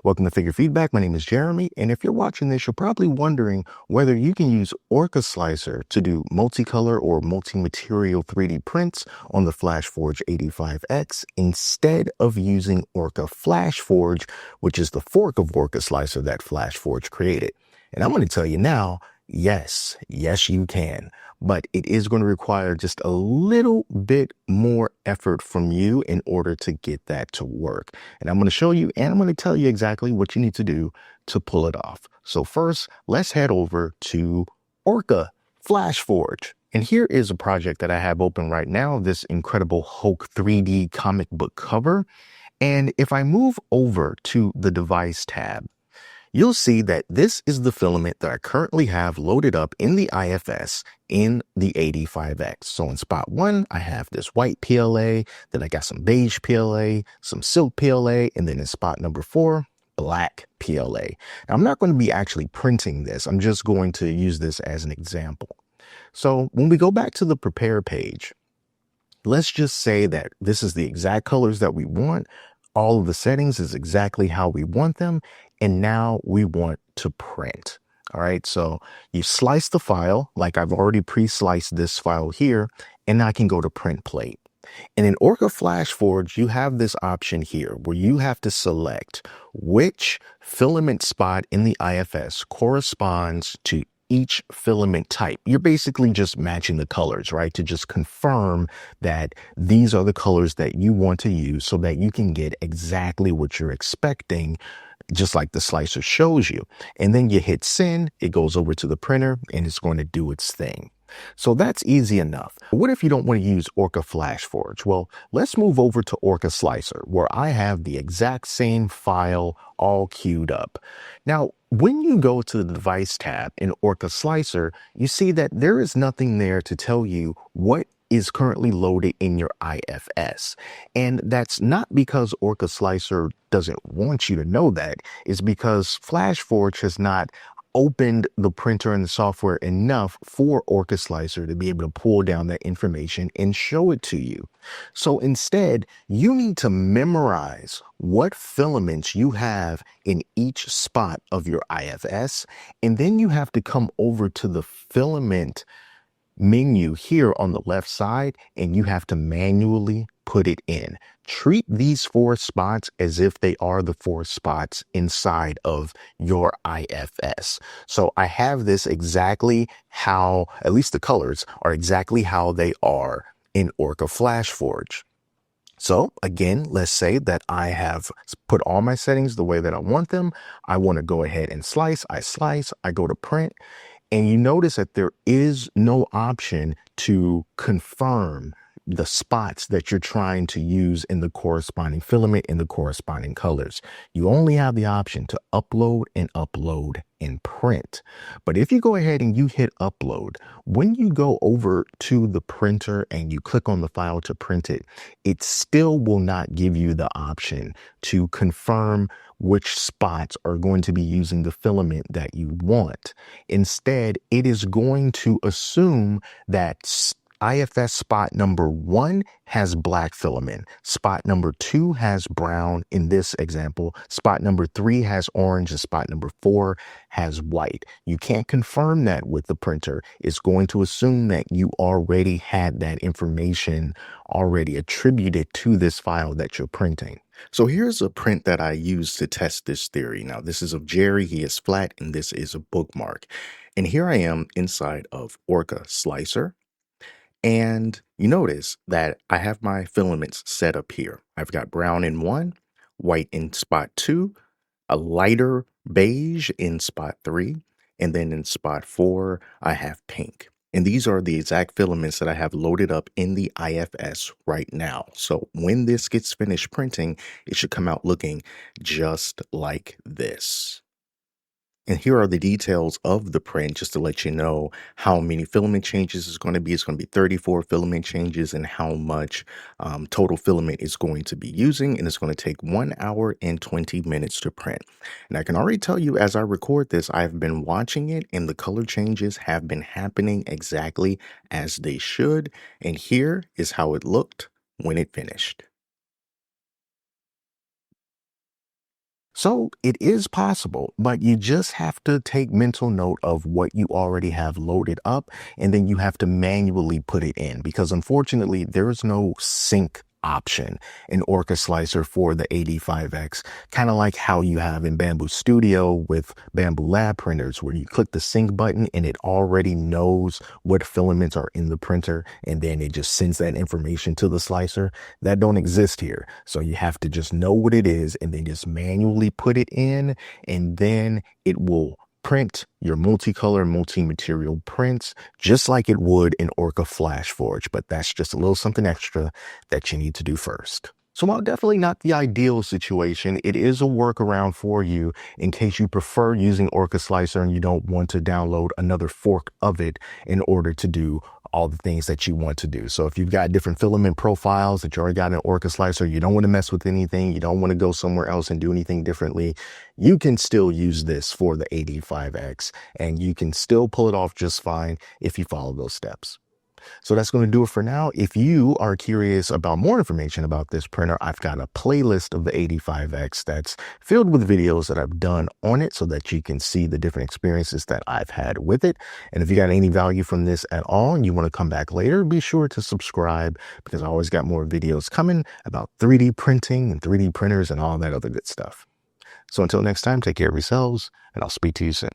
Welcome to Figure Feedback. My name is Jeremy, and if you're watching this, you're probably wondering whether you can use OrcaSlicer to do multicolor or multimaterial 3D prints on the Flashforge AD5X instead of using Orca-Flashforge, which is the fork of OrcaSlicer that Flashforge created. And I'm going to tell you now, yes, you can. But it is going to require just a little bit more effort from you in order to get that to work. And I'm going to show you and I'm going to tell you exactly what you need to do to pull it off. So first, let's head over to Orca-Flashforge. And here is a project that I have open right now, this incredible Hulk 3D comic book cover. And if I move over to the device tab, you'll see that this is the filament that I currently have loaded up in the IFS in the AD5X. So in spot 1, I have this white PLA, then I got some beige PLA, some silk PLA, and then in spot number 4, black PLA. Now, I'm not going to be actually printing this. I'm just going to use this as an example. So when we go back to the prepare page, let's just say that this is the exact colors that we want. All of the settings is exactly how we want them. And now we want to print. All right. So you slice the file like I've already pre-sliced this file here, and I can go to print plate. And in Orca-Flashforge, you have this option here where you have to select which filament spot in the IFS corresponds to each filament type. You're basically just matching the colors, right? To just confirm that these are the colors that you want to use so that you can get exactly what you're expecting, just like the slicer shows you. And then you hit send, it goes over to the printer and it's going to do its thing. So that's easy enough. What if you don't want to use Orca-Flashforge? Well, let's move over to Orca Slicer, where I have the exact same file all queued up. Now, when you go to the device tab in Orca Slicer, you see that there is nothing there to tell you what is currently loaded in your IFS. And that's not because Orca Slicer doesn't want you to know that. It's because Flashforge has not opened the printer and the software enough for OrcaSlicer to be able to pull down that information and show it to you. So instead, you need to memorize what filaments you have in each spot of your IFS, and then you have to come over to the filament menu here on the left side, and you have to manually put it in. Treat these 4 spots as if they are the 4 spots inside of your IFS. So I have this exactly how, at least the colors are exactly how they are in Orca-Flashforge. So again, let's say that I have put all my settings the way that I want them. I want to go ahead and slice, I go to print. And you notice that there is no option to confirm the spots that you're trying to use in the corresponding filament in the corresponding colors. You only have the option to upload and print. But if you go ahead and you hit upload, when you go over to the printer and you click on the file to print it, it still will not give you the option to confirm which spots are going to be using the filament that you want. Instead, it is going to assume that IFS spot number 1 has black filament. Spot number 2 has brown in this example. Spot number 3 has orange and spot number 4 has white. You can't confirm that with the printer. It's going to assume that you already had that information already attributed to this file that you're printing. So here's a print that I use to test this theory. Now, this is of Jerry. He is flat, and this is a bookmark. And here I am inside of Orca Slicer. And you notice that I have my filaments set up here. I've got brown in 1, white in spot 2, a lighter beige in spot 3, and then in spot 4, I have pink. And these are the exact filaments that I have loaded up in the IFS right now. So when this gets finished printing, it should come out looking just like this. And here are the details of the print just to let you know how many filament changes is going to be. It's going to be 34 filament changes and how much total filament is going to be using. And it's going to take 1 hour and 20 minutes to print. And I can already tell you as I record this, I've been watching it and the color changes have been happening exactly as they should. And here is how it looked when it finished. So it is possible, but you just have to take mental note of what you already have loaded up, and then you have to manually put it in because unfortunately there is no sync option in Orca Slicer for the AD5X, kind of like how you have in Bamboo Studio with Bamboo Lab printers, where you click the sync button and it already knows what filaments are in the printer, and then it just sends that information to the slicer. That don't exist here. So you have to just know what it is and then just manually put it in, and then it will print your multicolor multi-material prints just like it would in Orca-Flashforge, but that's just a little something extra that you need to do first. So while definitely not the ideal situation, it is a workaround for you in case you prefer using Orca Slicer and you don't want to download another fork of it in order to do all the things that you want to do. So if you've got different filament profiles that you already got in Orca Slicer, you don't want to mess with anything, you don't want to go somewhere else and do anything differently, you can still use this for the AD5X and you can still pull it off just fine if you follow those steps. So that's going to do it for now. If you are curious about more information about this printer, I've got a playlist of the AD5X that's filled with videos that I've done on it so that you can see the different experiences that I've had with it. And if you got any value from this at all and you want to come back later, be sure to subscribe because I always got more videos coming about 3D printing and 3D printers and all that other good stuff. So until next time, take care of yourselves and I'll speak to you soon.